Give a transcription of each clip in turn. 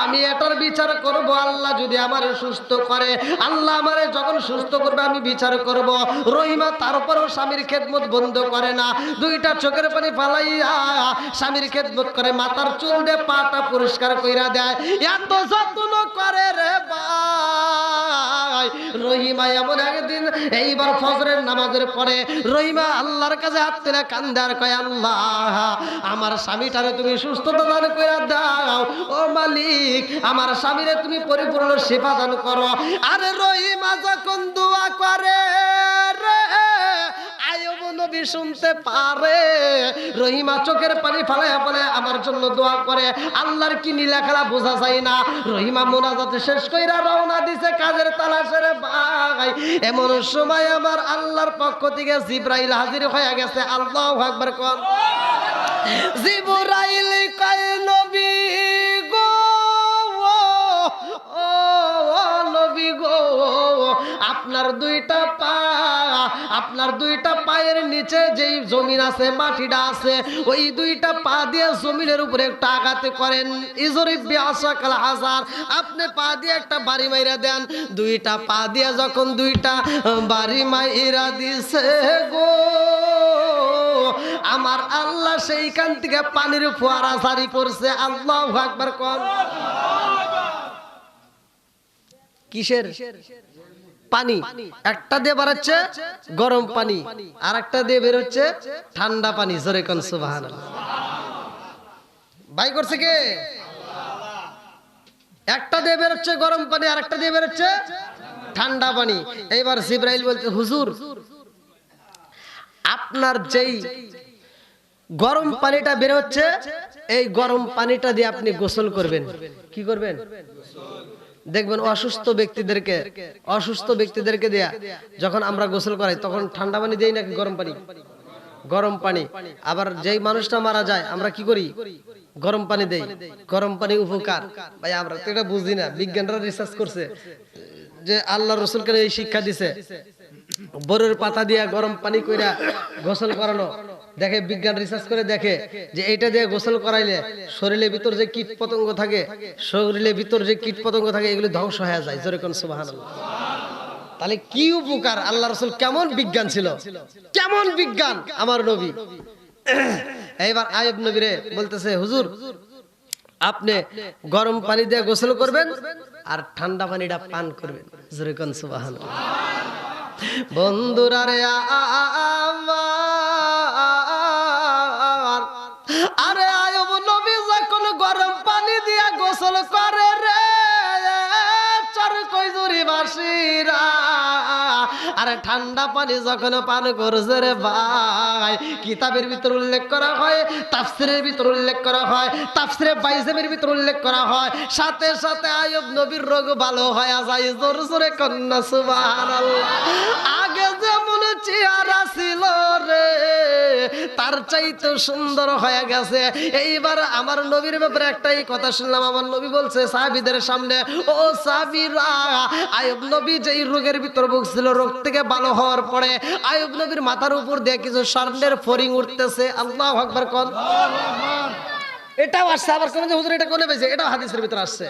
আমি এটার বিচার করব। আল্লাহ যদি আমারে সুস্থ করে, আল্লাহ আমারে যখন সুস্থ করবে আমি বিচার করব। রহিমা তারপরেও স্বামীর খেদমত বন্ধ করে না, দুইটা চোখের পানি ফালাইয়া স্বামীর খেদমত করে, মাথার চুল দিয়ে পাটা পরিষ্কার কইরা দেয়, এত যত্ন করে রে ভাই। রহিমা এমন একদিন এইবার ফজরের নামাজের পরে রহিমা আল্লাহর কাছে হাত তুলে কান্দে আর কয়, আল্লাহ আমার স্বামীটারে তুমি সুস্থতা দান করে দাও, ও মালিক আমার স্বামীরে তুমি পরিপূর্ণ সেবা দান করো। আরে রহিমা যখন দোয়া করে রে, আয়ুব নবী শুনতে পারে। রহিমা চোখের পানি ফালাইয়া বলে, আমার জন্য দোয়া করে। আল্লাহর কি নীলা খেলা বোঝা যায় না। রহিমা মোনাজাত শেষ কইরা রওনা দিছে কাজের তালাশের ভাই। এমন সময় আমার আল্লাহর পক্ষ থেকে জিবরাইল হাজির হয়ে গেছে। আল্লাহু আকবার কোন। জিবরাইল কয়, নবী গো, ও নবী গো, আপনার দুইটা পায়ের নিচে যেই জমিন আছে, মাটিটা আছে, ওই দুইটা পা দিয়ে জমিনের উপরে একটা আঘাত করেন। ইজরিব বিআসাকাল হাজার, আপনি পা দিয়ে একটা বাড়ি মাইরা দেন। দুইটা পা দিয়ে যখন দুইটা বাড়ি মাইরা দিছে গো, আমার আল্লাহ সেইখান থেকে পানির ফোয়ারা জারি করছে। আল্লাহু আকবার কোন। কিসের পানি? একটা দিয়ে বেরোচ্ছে গরম পানি, আর একটা দিয়ে বেরোচ্ছে ঠান্ডা পানি। জোরে কোন সুবহানাল্লাহ। ভাই করছে কে? একটা দিয়ে বেরোচ্ছে গরম পানি, আর একটা দিয়ে বেরোচ্ছে ঠান্ডা পানি। এইবার জিবরাইল বলছে, হুজুর আপনার যেই গরম পানিটা বের হচ্ছে, এই গরম পানিটা দিয়ে আপনি গোসল করবেন। কি করবেন? দেখবেন অসুস্থ ব্যক্তিদেরকে দেয়া যখন আমরা গোসল করাই, তখন ঠান্ডা পানি দেই নাকি গরম পানি? গরম পানি। আবার যেই মানুষটা মারা যায় আমরা কি করি? গরম পানি দেই। গরম পানি উপকার। ভাই আমরা তো এটা বুঝি না। বিজ্ঞানরা রিসার্চ করছে যে আল্লাহ রাসূলকে এই শিক্ষা দিছে, বরের পাতা দিয়া গরম পানি কইরা গোসল করানো। দেখে বিজ্ঞান রিসার্চ করে দেখে যে এইটা দিয়ে গোসল করাইলে শরীরের ভিতর যে কীট পতঙ্গ থাকে, এগুলো ধ্বংস হয়ে যায়। জোরে কোন সুবহানাল্লাহ। তাহলে কি উপকার! আল্লাহ রাসূল কেমন বিজ্ঞান ছিল, কেমন বিজ্ঞান আমার নবী। এইবার আইয়ুব নবীরে বলতেছে, হুজুর আপনি গরম পানি দিয়ে গোসল করবেন আর ঠান্ডা পানিটা পান করবেন। জোরে কোন সুবহানাল্লাহ। বন্ধুরা রে আমার, আরে আইয়ুব নবী যখন গরম পানি দিয়া গোসল করে রে, চরকইজুরি বাসীরা, আরে ঠান্ডা পানি যখন পান করছে রে ভাই, কিতাবের ভিতর উল্লেখ করা হয়, তাফসীরের ভিতর উল্লেখ করা হয়, তাফসীরে বাইজিমের ভিতর উল্লেখ করা হয়, সাথে সাথে আইয়ুব নবীর রোগ ভালো হয়ে যায়। জোরে জোরে কন্যা সুবহানাল্লাহ। আগে যেমন চেহারা ছিল রে, তার চাইতে সুন্দর হয়ে গেছে। এইবার আমার নবীর ব্যাপারে একটাই কথা শুনলাম, আমার নবী বলছে সাহাবীদের সামনে, ও সাহাবীরা, আইয়ুব নবী যেই রোগের ভিতর ভুগছিল, রোগ থেকে ভালো হওয়ার পরে আইয়ুব নবীর মাথার উপর দিয়ে কিছু স্বর্ণের ফড়িং উঠতেছে। আল্লাহু আকবার কোন। এটাও আসছে, আবার কোন যে হুজুর এটা কোনে পেয়েছে, এটাও হাদিসের ভিতর আসছে।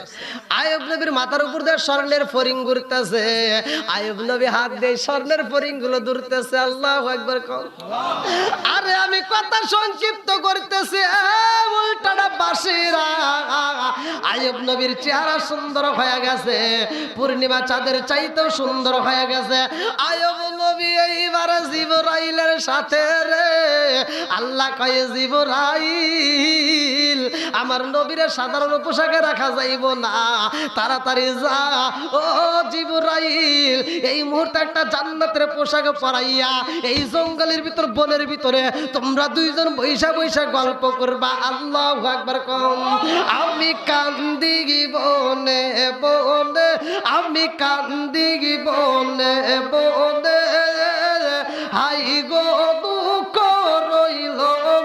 আইয়ুব নবীর মাথার উপর দিয়ে স্বর্ণের ফড়িং ঘুরতেছে, আইয়ুব নবী হাত দিয়ে স্বর্ণের ফড়িং গুলো ধরতেছে। আল্লাহু আকবার কোন। আরে আমি কথা সংক্ষিপ্ত করতেছি, উল্টাটা বাসীরা, আইয়ুব নবীর চেহারা সুন্দর হয়ে গেছে, পূর্ণিমা চাঁদের চাইতেও সুন্দর হয়ে গেছে। আইয়ুব নবী এইবার জিবরাইলের সাথে রে, আল্লাহ কয় জিবরাইল, আমার নবীরে সাধারণ পোশাকে রাখা যাইব না, তাড়াতাড়ি যা। ও জিবরাইল, এই মুহূর্তে একটা জান্নাতের পোশাক পরাইয়া এই জঙ্গলের ভিতর, বনের ভিতরে তোমরা দুইজন বৈশা বৈশা গল্প করবা। আল্লাহু আকবার কম। আমি কান্দি বনে বনে, আমি কান্দি বনে বনে, হাই গো দুঃখ রইল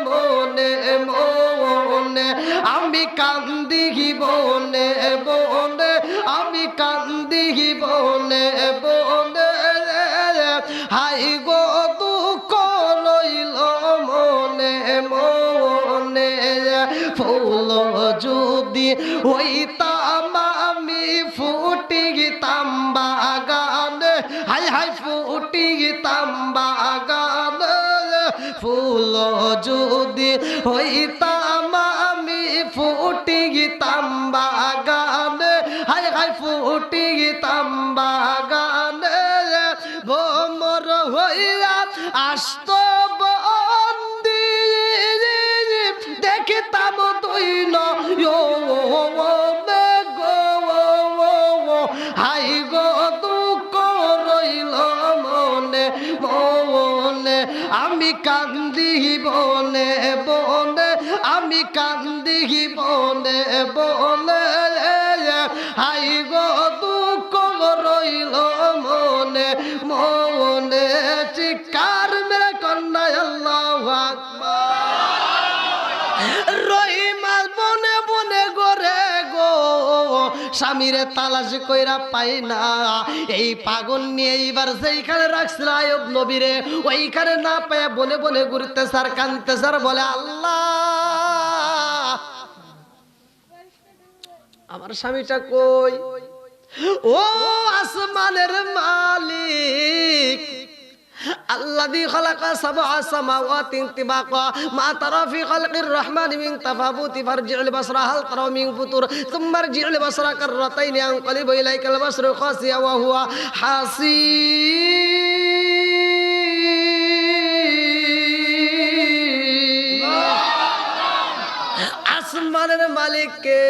মনে মনে, আমি কান্দি বনে বনে, আমি কান্দি বনে বনে, হাই গো দুঃখ রইল মনে মনে। ফুল যদি হইতাম বাগানে, হাই হাই ফুটিতাম বাগানে, ফুল যদি হইতাম আমি ফুটিতাম বাগানে, হাই হাই ফুটিতাম বাগানে, ভ্রমর হইয়া আসত বন্দি, দেখিতাম তুই নয়নে গো, হাই গো দুঃখ রইল মনে মনে, আমি কান্দি বনে বনে, আমি কান্দি বনে বনে, হাই গো দুঃখ রইল মনে মনে, চিৎকার মেরে কন্যা আল্লাহু আকবার। রহিমা বনে বনে গরে গো, স্বামীরে তালাশ কইরা পাই না, এই পাগল নিয়ে এইবার যেইখানে রাখছিল আয়ুব নবীরে, ওইখানে না পায় বনে বনে ঘুরতে সার কানতে সার, বলে আল্লাহ আমার স্বামীটা কই? ও আসমানের মালিক, আল্লাযী খালাকা সাবআ সামাওয়াতি তিবাকা, মা তারা ফি খালকির রহমানি মিন তাফাবুতি, ফারজি'ল বাসরা হাল তারা মিন ফুতুর, সুম্মা রজি'ল বাসরা কাররাতাইনি আনকালিবু ইলাইকাল বাসরু খাসিয়া ওয়া হুয়া আসমানের মালিককে।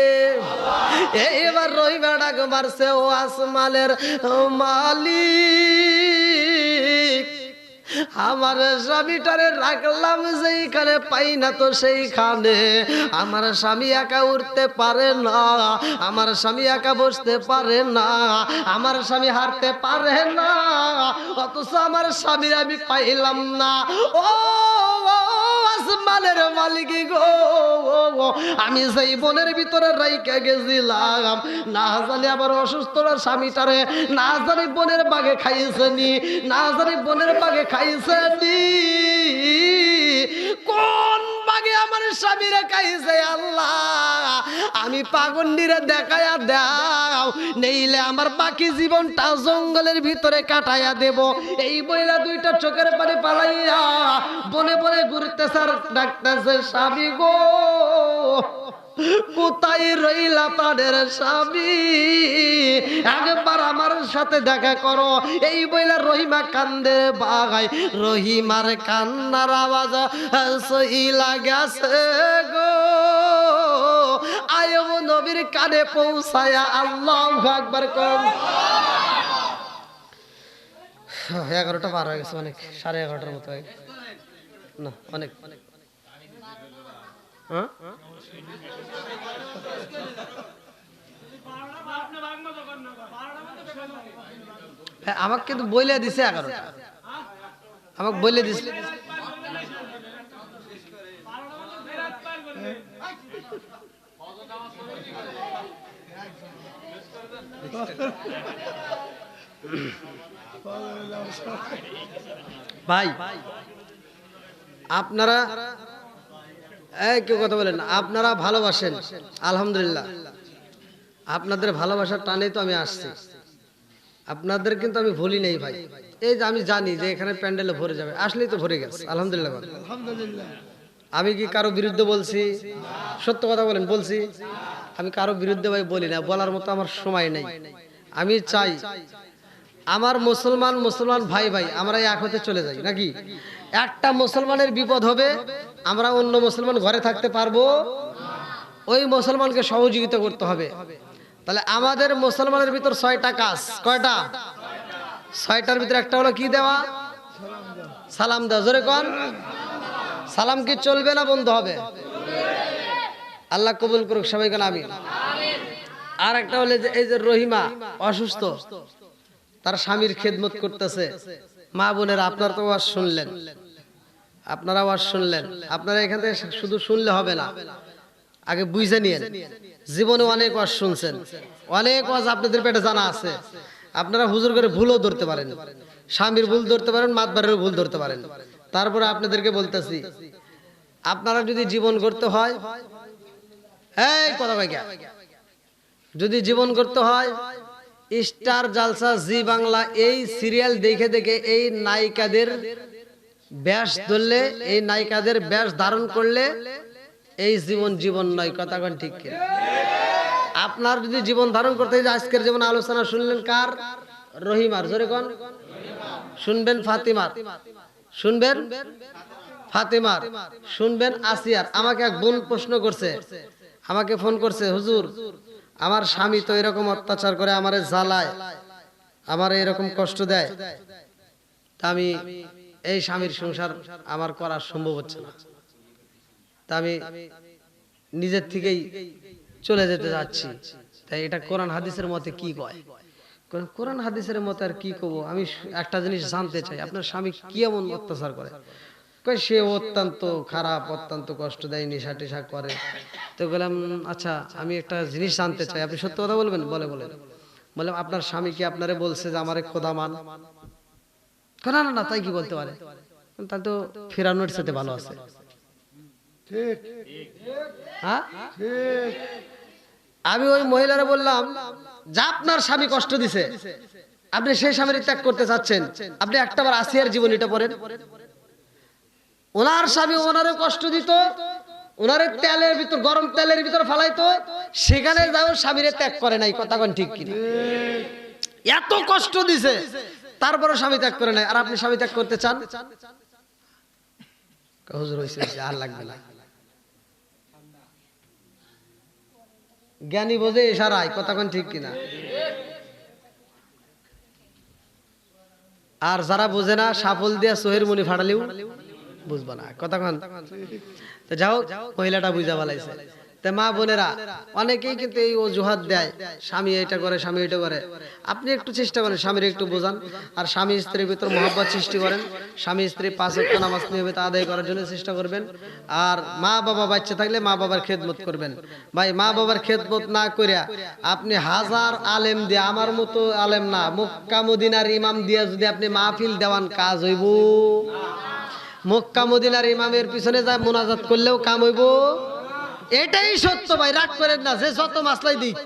এবার রহিমা ডাক মারছে, ও আসমানের মালিক, আমার স্বামীটারে রাখলাম যেইখানে পাই না তো সেইখানে, আমার স্বামী একা উঠতে পারে না, আমার স্বামী একা বসতে পারে না, আমার স্বামী হারতে পারে না, অথচ আমার স্বামীর আমি পাইলাম না। ও আসমানের মালিক গো, আমি সেই বনের ভিতরে রাইকা গেছিলাম, না জানি আবার অসুস্থ স্বামীটারে না জানি বনের বাগে খাইছে নি, না জানি বনের বাগে খাইছে নি, কোন বাগে আমার স্বামীরে খাইছে আল্লাহ আমি পাগন্ডিরে দেখায়া দাও, নেইলে আমার বাকি জীবনটা জঙ্গলের ভিতরে কাটাইয়া দেব। এই বইলা দুইটা চোখের পানি পালাইয়া বনে বনে ঘুরতে স্যার ডাকতেছে, স্বামী গো কোথায় রইলা তাদের স্বামী, একবার আমার সাথে দেখা করো। এই বইলা রহিমা কান্দে বাগাই, রহিমার কান্নার আওয়াজ সইলা গেছে গো আয়ব নবীর কানে পৌঁছায়া। আল্লাহু আকবার কম। 11টা পার হয়ে গেছে, অনেক 11:30টার মতো হয়ে গেছে না, অনেক হ্যাঁ আমাকে কিন্তু বইলে দিছে 11টা, আমাকে বইলে দিছে। ভাই আপনারা কেউ কথা বলেন, আপনারা ভালোবাসেন আলহামদুলিল্লাহ, আপনাদের ভালোবাসার টানেই তো আমি আসছি, আপনাদের কিন্তু আমি ভুলি নেই ভাই। এই যে আমি জানি যে এখানে প্যান্ডেলে ভরে যাবে, আসলেই তো ভরে গেছে আলহামদুলিল্লাহ। আমি কি কারো বিরুদ্ধে বলছি? সত্য কথা বলেন, বলছি? আমি কারো বিরুদ্ধে ভাই বলি না, বলার মতো আমার সময় নেই। আমি চাই আমার মুসলমান ভাই ভাই আমরা এক হতে চলে যাই, নাকি? একটা মুসলমানের বিপদ হবে, আমরা অন্য মুসলমান ঘরে থাকতে পারবো? ওই মুসলমানকে সহযোগিতা করতে হবে। তাহলে আমাদের মুসলমানের ভিতর 6টা কাজ। কয়টা? 6টার ভিতরে একটা হলো কি দেওয়া? সালাম দেওয়া। জোরে কোন? সালাম কি চলবে না বন্ধ হবে? আল্লাহ কবুল করুক সবাই কোন আমিন। আর একটা হলো যে এই যে রহিমা অসুস্থ, তার স্বামীর খেদমত করতেছে। মা বোনের আপনারা তো ওয়াজ শুনলেন, আপনারা ওয়াজ শুনলেন, আপনারা এখান থেকে শুধু শুনলে হবে না, আগে বুঝে নিয়েন। জীবনে অনেক ওয়াজ শুনছেন, অনেক ওয়াজ আপনাদের পেটে জানা আছে। আপনারা হুজুর করে ভুলও ধরতে পারেন, স্বামীর ভুল ধরতে পারেন, মাতবারের ভুল ধরতে পারেন। তারপরে আপনাদেরকে বলতেছি, আপনারা যদি জীবন করতে হয়, এই কথা ভাই, যদি জীবন করতে হয় স্টার জালসা জি বাংলা এই সিরিয়াল দেখে দেখে এই নায়িকাদের ব্যাস ধরলে, এই নায়িকাদের ব্যাস ধারণ করলে এই জীবন নয়। কথা কোন ঠিক কি? আপনার যদি জীবন ধারণ করতে হয়, আজকের যেমন আলোচনা শুনলেন কার? রহিমার। জোরে কোন? শুনবেন ফাতিমার, শুনবেন ফাতিমার, শুনবেন আসিয়ার। আমাকে এক বোন প্রশ্ন করছে, আমাকে ফোন করছে, হুজুর আমার স্বামী তো এরকম অত্যাচার করে, আমারে জ্বালায়, আমার এরকম কষ্ট দেয়, তা আমি এই স্বামীর সংসার আমার করা সম্ভব হচ্ছে না, তা আমি নিজের থেকেই চলে যেতে যাচ্ছি। তাই এটা কোরআন হাদিসের মতে কি কয়? কোরআন হাদিসের মতে আর কি কব, আমি একটা জিনিস জানতে চাই, আপনার স্বামী কি এমন অত্যাচার করে? কয় সে অত্যন্ত খারাপ, অত্যন্ত কষ্ট দেয়, নেশা টেশা করে। তো বললাম আচ্ছা আমি একটা জিনিস জানতে চাই, আপনি সত্য কথা বলবেন? বললাম আপনার স্বামী কি আপনারে বলছে যে আমারে খোদা মান? না না না, তাই কি বলতে পারে? তাহলে তো ফেরানোর সাথে ভালো আছে। ঠিক, হ্যাঁ ঠিক। আমি ওই মহিলারা বললাম যা আপনার স্বামী কষ্ট দিছে, আপনি সেই স্বামীর ত্যাগ করতে চাচ্ছেন, আপনি একটাবার আসিয়ার জীবনীটা পড়েন। ওনার স্বামী ওনারে কষ্ট দিত, ওনারে তেলের ভিতর, গরম তেলের ভিতর ফালাইতো, সেখানে যাও স্বামীরে ত্যাগ করে নাই। কথা কোন ঠিক কিনা? এত কষ্ট দিছে তারপরে স্বামী ত্যাগ করে নাই, আর আপনি স্বামী ত্যাগ করতে চান? হুজুর হইছে আর লাগবে না। জ্ঞানী বোঝে ইশারায়। কথা কোন ঠিক কিনা? আর যারা বোঝে না সাফল দিয়া সোহের মনি ফাটালিও বুঝবা না। কথা কোন? তো যাও, মহিলাটা বুঝা বলাইছে। তে মা বোনেরা অনেকেই কিন্তু এই অজুহাত দেয়, স্বামী এটা করে, স্বামী এটা করে। আপনি একটু চেষ্টা করেন, স্বামীর একটু বোঝান, আর স্বামী স্ত্রীর ভিতর মহব্বত সৃষ্টি করেন। স্বামী স্ত্রী 5 ওয়াক্ত নামাজ নিয়মিত আদায় করার জন্য চেষ্টা করবেন। আর মা বাবা বাচ্চা থাকলে মা বাবার খেদমত করবেন। ভাই মা বাবার খেদমত না করিয়া আপনি হাজার আলেম দিয়ে, আমার মতো আলেম না, মক্কা মদিনার ইমাম দিয়ে যদি আপনি মাহফিল দেওয়ান, কাজ হইব? মক্কা মদিনার ইমামের পিছনে যা মোনাজাত করলেও কাম হইব? এটাই সত্য ভাই, রাগ করেন না। যে যত মাসলাই দিক,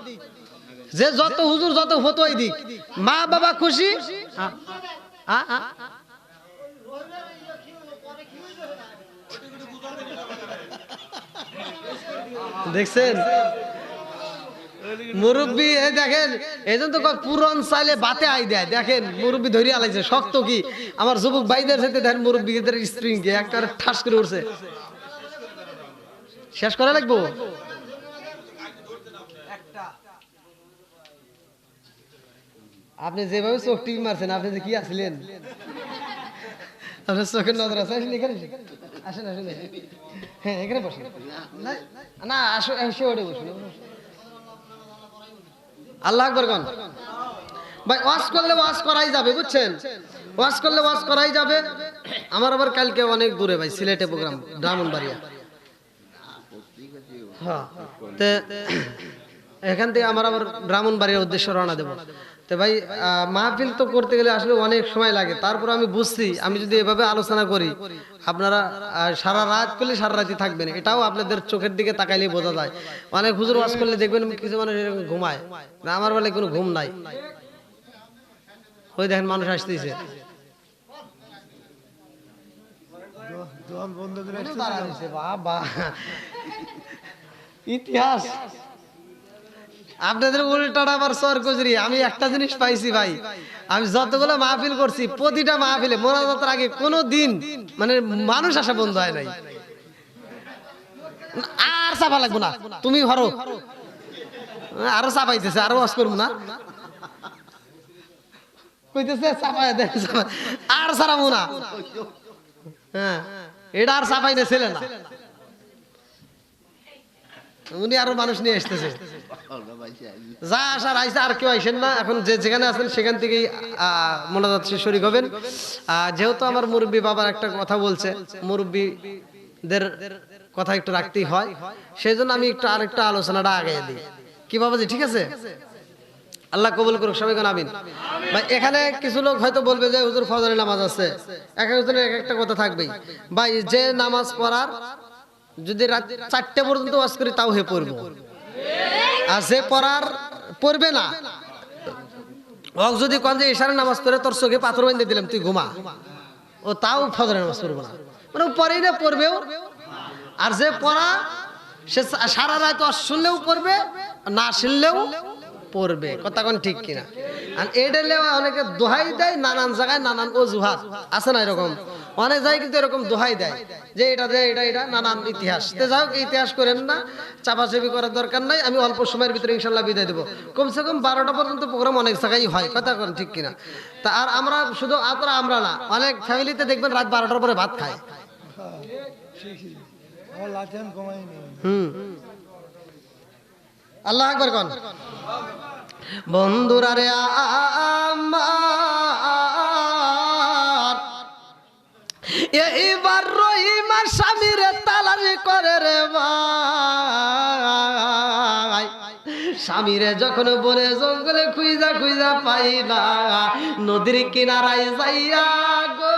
যে যত হুজুর যত ফতোয়াই দিক, মা বাবা খুশি। দেখছেন মুরব্বী? দেখেন এই জন্য তো পুরন চাইলে বাতে আই দেয়। দেখেন মুরব্বী ধরিয়া আলাইছে, শক্ত কি আমার যুবক ভাইদের সাথে দেখেন মুরব্বীদের স্প্রিং কে একটা ঠাস করে উঠছে। শেষ করা লাগবো। আপনি যেভাবে চোখ টিপি মারছেন, আপনি যে কি আসলেন, আপনার চোখের নজর আছে। আসেন এখানে, আসেন আসেন, হ্যাঁ এখানে বসেন। না আসো, এসে ওঠে বসুন। আল্লাহ আকবার কোন? ভাই ওয়াজ করলে ওয়াজ করাই যাবে, বুঝছেন? ওয়াজ করলে ওয়াজ করাই যাবে। আমার আবার কালকে অনেক দূরে ভাই, সিলেটে প্রোগ্রাম, ব্রাহ্মণবাড়িয়া। হ্যাঁ, এখান থেকে আমার আবার ব্রাহ্মণবাড়িয়ার উদ্দেশ্যে রওনা দেবো। তো ভাই মাহফিল তো করতে গেলে আসলে অনেক সময় লাগে। তারপর আমি বুঝছি আমি যদি এভাবে আলোচনা করি, আপনারা সারা রাত করলে সারা রাতই থাকবেন। এটাও আপনাদের চোখের দিকে তাকাইলে বোঝা যায়। অনেক হুজুর ওয়াজ করলে দেখবেন কিছু মানুষ এরকম ঘুমায় না, আমার বেলায় কোনো ঘুম নাই। ওই দেখেন মানুষ আসতেছে, ইতিহাস আপনাদের উল্টাটা আবার সরকজরি। আমি একটা জিনিস পাইছি ভাই, আমি যতগুলো মাহফিল করছি প্রতিটা মাহফিলে মোনাজাতের আগে কোনো দিন মানে মানুষ আসা বন্ধ হয় নাই। আর চাপা লাগবো না, তুমি ভরো, আরো চাপাইতেছে, আরো ওয়াজ করবো না কইতেছে, চাপাই দেন, আর ছাড়াবো না। হ্যাঁ, এটা আর চাপাই না, ছেলে না, উনি আরো মানুষ নিয়ে আসতেছে। যা আসার আইসা, আর কেউ আইসেন না। এখন যে যেখানে আছেন সেখান থেকেই মোনাজাত শরীক হবেন। যেহেতু আমার মুরব্বী বাবার একটা কথা বলছে, মুরব্বীদের কথা একটু রাখতেই হয়, সেই জন্য আমি একটু আরেকটা আলোচনাটা আগে দিই। কি বাবাজি, ঠিক আছে? আল্লাহ কবুল করুক, সবাই কোন আমিন। ভাই এখানে কিছু লোক হয়তো বলবে যে হুজুর ফজরের নামাজ আছে, এক একজনের এক একটা কথা থাকবেই। ভাই যে নামাজ পড়ার যদি রাত 4টা পর্যন্ত ওয়াজ করি তাও হে পড়বো, আর যে পড়ার পড়বে না ওক যদি কন যে ইশারা নামাজ পড়ে তোর চোখে পাথর বেঁধে দিলাম তুই ঘুমা, ও তাও ফজরের নামাজ পড়বো না, মানে পরেই না পড়বেও। আর যে পড়া সে সারা রাত শুনলেও পড়বে, না শুনলেও পড়বে, কথা কোন ঠিক কিনা? আর এটা অনেকে দোহাই দেয়, নানান জায়গায় নানান অজুহাত আছে না, এরকম অনেক জায়গায় কিন্তু এরকম দোহাই দেয় যে এটা দেয় এটা নানান ইতিহাস। তে যাও, ইতিহাস করেন না, চাপাচাপি করার দরকার নাই। আমি অল্প সময়ের ভিতরে ইনশাল্লাহ বিদায় দেবো। কমসে কম 12টা পর্যন্ত প্রোগ্রাম অনেক জায়গায় হয়, কথা কোন ঠিক কিনা? তা আর আমরা শুধু আমরা না, অনেক ফ্যামিলিতে দেখবেন রাত 12টার পরে ভাত খায়। আল্লাহ আকবার কোন। বন্ধুরা রে আমার, এইবার রহিমা স্বামীর তালাশি করে রে ভাই। স্বামীরে যখন বনে জঙ্গলে খুঁজা খুঁজা পাই না, নদীর কিনারায় যাইয়া গো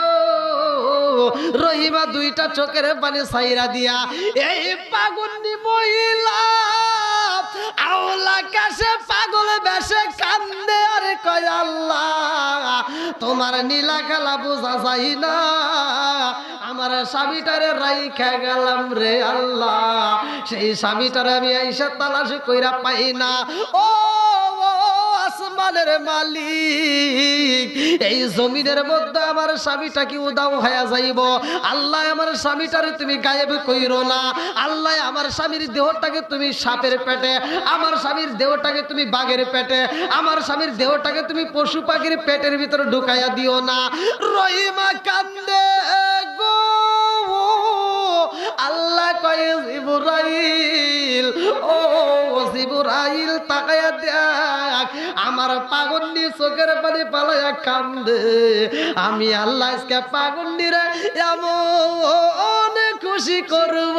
রহিমা দুইটা চোখের পানি ছাইরা দিয়া এই পাগন্ডি মহিলা আওলা কাছে পাগল বেশে কান্দে আর কয় আল্লাহ তোমার নীলা খেলা বোঝা যায় না, আমার স্বামীটারে রাইখা গেলাম রে আল্লাহ, সেই স্বামীটারে আমি আইসা তালাশ কইরা পাই না। ও আসমানের মালিক, এই জমিনের মধ্যে আমার স্বামীটা কি উদাও হয়ে যাইব? আল্লাহ আমার স্বামীটারে তুমি গায়েব কইরো না। আল্লাহ আমার স্বামীর দেহটাকে তুমি সাপের পেটে, আমার স্বামীর দেহটাকে তুমি বাঘের পেটে, আমার স্বামীর দেহটাকে তুমি পশু পাখির পেটের ভিতরে ঢুকাইয়া দিও না। রহিমা কান্দে গো, আল্লাহ কয় জিবরাইল, ও জিবরাইল তাকায়া দেখ, আমার পাগন্ডি চোখের পানি পালাইয়া কান্দে। আমি আল্লাহ আজকে পাগন্ডিরে এমন খুশি করব,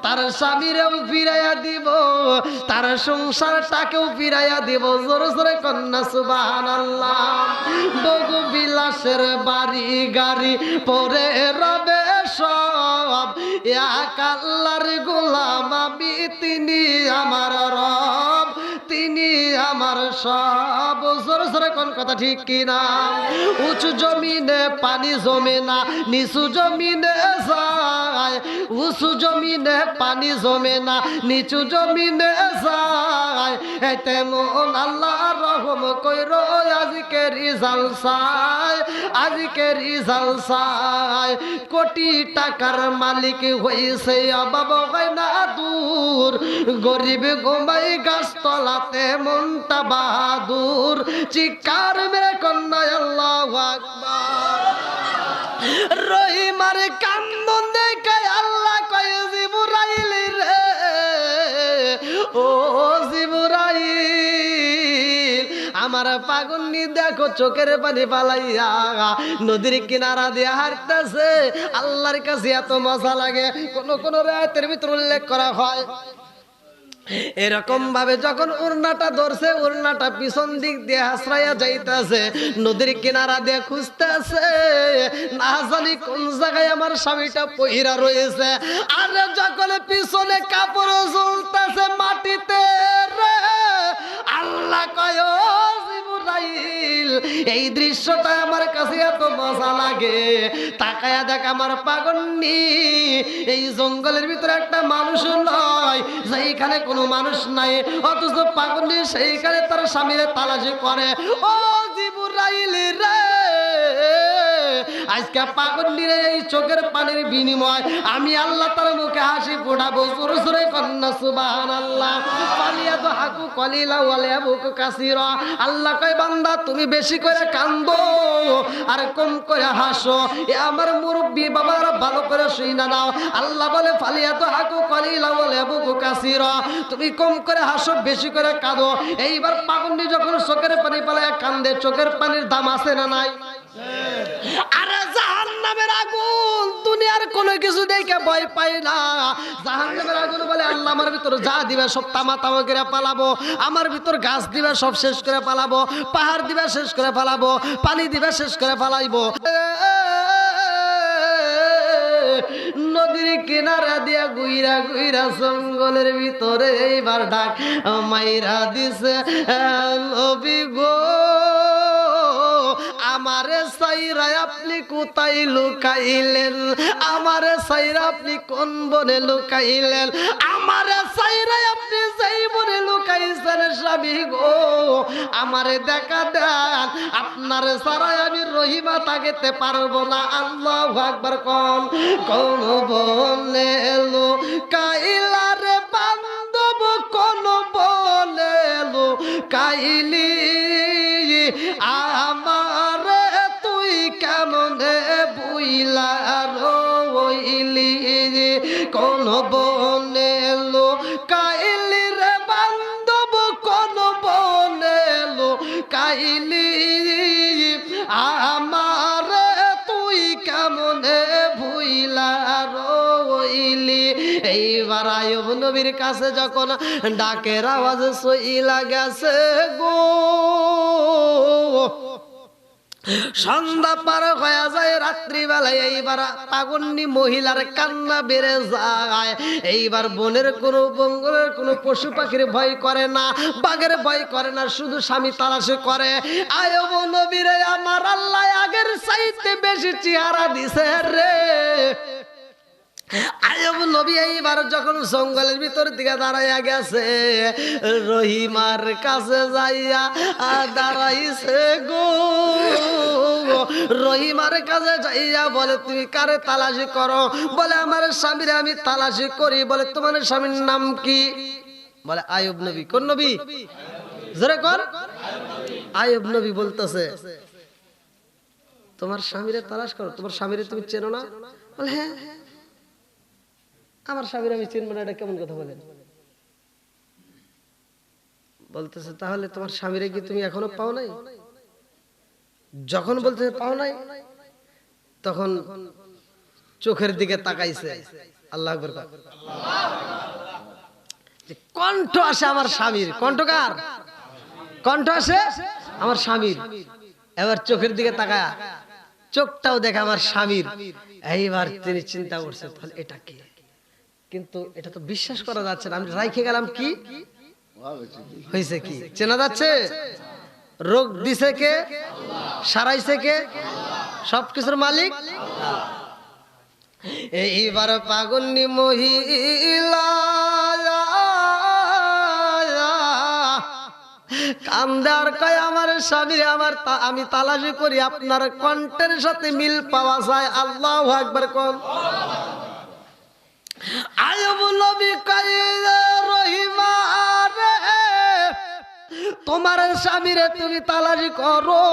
তার স্বামীরেও ফিরাইয়া দিব, তার সংসারটাকেও ফিরাইয়া দিব। জোরে জোরে কন্যা সুবহানাল্লাহ। বহু বিলাসের বাড়ি গাড়ি পরে রবে সব, এক আল্লাহর গোলাম আমি, তিনি আমার রব, তিনি আমার সব। জোরে জোরে কোন কথা ঠিক কিনা? উঁচু জমিনে পানি জমে না, নিচু জমিনে যায়, উঁচু জমিনে পানি জমে না, নিচু জমিনে যায়। তেমন আল্লাহ রহম কইরো আজকে রিজাল্ট চাই, আজকে রিজাল্ট চাই। কোটি টাকার মালিক হইছে অভাব হয় না দূর, গরিব ঘুমাই গাছতলাতে মনটা বাহাদুর। চিৎকার মেরে কন্যা আল্লাহু আকবার। রহিমার কান্দন দেখে আল্লাহ কয় জিবরাইল রে, ও জিবরাইল, আমার পাগন্ডি দেখো চোখের পানি পালাইয়া নদীর কিনারা দিয়ে হাঁটতেছে। আল্লাহর কাছে এত মজা লাগে। কোন কোন রায়াতের ভিতর উল্লেখ করা হয় এরকম ভাবে যখন উড়নাটা ধরছে, উড়নাটা পিছন দিক দিয়ে হাসরাইয়া যাইতেছে, নদীর কিনারা দিয়ে খুঁজতেছে, না জানি কোন জায়গায় আমার স্বামীটা পইরা রয়েছে। আর যখন পিছনে কাপড় ঝুলতেছে মাটিতে রে, আল্লাহ কয় ও জিবরাইল, এই দৃশ্যটা আমার কাছে এত মজা লাগে। তাকায়া দেখ আমার পাগন্ডি এই জঙ্গলের ভিতরে একটা মানুষ নয়, যেখানে কোনো মানুষ নাই, অথচ পাগন্ডি সেইখানে তার স্বামীরে তালাশি করে। ও জিবরাইল রে, আজকে পাগন্ডির এই চোখের পানির বিনিময় আমি আল্লাহ তার মুখে হাসি ফোটাবো। জোরে জোরে কন্যা সুবহানাল্লাহ। পালিয়া তো হাকু কলিলা ওয়ালে বুক কাসিরা। আল্লাহ কয় বান্দা তুমি বেশি করে কান্দো আর কম করে হাসো। এ আমার মুরব্বী বাবারা ভালো করে শুইনা নাও। আল্লাহ বলে ফালিয়া তো হাকু কলিলা ওয়ালে বুক কাসিরা, তুমি কম করে হাসো বেশি করে কাঁদো। এইবার পাগন্ডি যখন চোখের পানি পালায় কান্দে, চোখের পানির দাম আছে না নাই? আরে জাহান্নামের আগুন দুনিয়ার কোনো কিছু দেখে ভয় পায় না। জাহান্নামের আগুন বলে আল্লাহ আমার ভিতর যা দিবে সব তামা তামা করে পালাবো, আমার ভিতর গাছ দিবে সব শেষ করে পালাবো, পাহাড় দিবে শেষ করে পালাবো, পানি দিবে শেষ করে পালাইবো। নদীর কিনারা দিয়া গুইরা গুইরা জঙ্গলের ভিতরে এইবার ডাক মাইরা দিছে নবী গো আমারে সাইরা আপনি কোথায় লুকাইলেন আমারে সাইরা আপনি কোন বনে লুকাইলেন আমারে সাইরা আপনি যেই বনে লুকাইছেন স্বামী গো আমারে দেখা দেন আপনার সারাই আমি রহিমা তাকেতে পারবো না আল্লাহু আকবার কোন বনে লুকাইলা রে বান্ধব কোন বনে লুকাইলি আমার তুই কেমনে বুইলা রইলি কোন বনে লুকাইলি রে বান্ধব কোন বনে লুকাইলি আমার তুই কেমনে ভুইলা রইলি এইবার আইয়ুব নবীর কাছে যখন ডাকের আওয়াজ সইলা গেছে গো সন্ধ্যা পার হয়ে যায় রাত্রিবেলায় এইবার পাগন্নি মহিলার কান্না বেড়ে যায় এইবার বনের কোনো বঙ্গলের কোনো পশু পাখির ভয় করে না বাঘের ভয় করে না শুধু স্বামী তালাশি করে আইয়ুব নবীরে আমার আল্লাহ আগের চাইতে বেশি চেহারা দিছে রে আইয়ুব নবী এইবার যখন জঙ্গলের ভিতর দিকে দাঁড়াইয়া গেছে রহিমার কাছে যাইয়া দাঁড়াইছে গো রহিমার কাছে যাইয়া বলে তুমি কারে তালাশি করো বলে আমার স্বামীরে আমি তালাশি করি বলে তোমার স্বামীর নাম কি বলে আইয়ুব নবী কোন নবী জোরে কর আইয়ুব নবী বলতেছে তোমার স্বামীরে তালাশ করো তোমার স্বামীরে তুমি চেনো না বলে হ্যাঁ আমার স্বামীর আমি চিনব না এটা কেমন কথা বলেন বলতেছে তাহলে তোমার স্বামীরে কি তুমি এখনো পাও নাই যখন বলতেছে পাও নাই তখন চোখের দিকে তাকাইছে আল্লাহু আকবার কণ্ঠ আসে আমার স্বামীর কণ্ঠকার কণ্ঠ আসে আমার স্বামীর এবার চোখের দিকে তাকায় চোখটাও দেখে আমার স্বামীর এইবার তিনি চিন্তা করছে তাহলে এটা কি কিন্তু এটা তো বিশ্বাস করা যাচ্ছে না আমি রাইখে গেলাম কি হয়েছে কি চেনা যাচ্ছে রোগ দিছে কে সারাইছে কে সবকিছুর মালিক এইবার পাগন্নি মহিলা কান্দার কয় আমার স্বামী আমি তালাশি করি আপনার কণ্ঠের সাথে মিল পাওয়া যায় আল্লাহু আকবার কোন আইয়ুব নবী কয় রহিমা রে তোমার স্বামীরে তুমি তালাশি করো